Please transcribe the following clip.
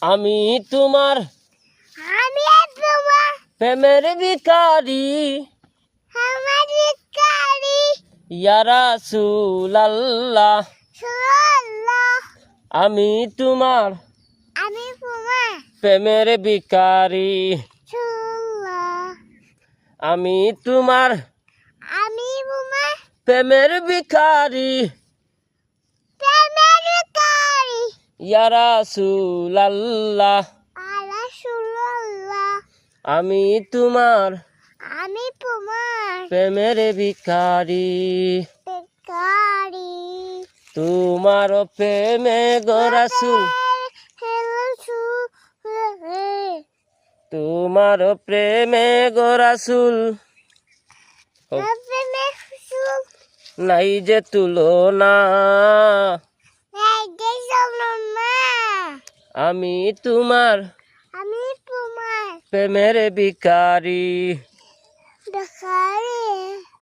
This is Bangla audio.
আমি তোমার আমি তোমার প্রেমের ভিখারি আমার ভিখারি ইয়া রাসূলুল্লাহ সুল্লাহ আমি তোমার আমি তোমার প্রেমের ভিখারি সুল্লাহ আমি তোমার আমি তোমার প্রেমের ভিখারি প্রেমের ভিখারি ইয়া রাসূলুল্লাহ আলা সুল্লাহ আমি তোমার আমি তোমার প্রেমের ভিখারি ভিখারি তোমার প্রেমে গো রাসূল তোমার প্রেমে গো রাসূল নাই যে তুলনা আমি তোমার আমি তোমার প্রেমের ভিখারি ভিখারি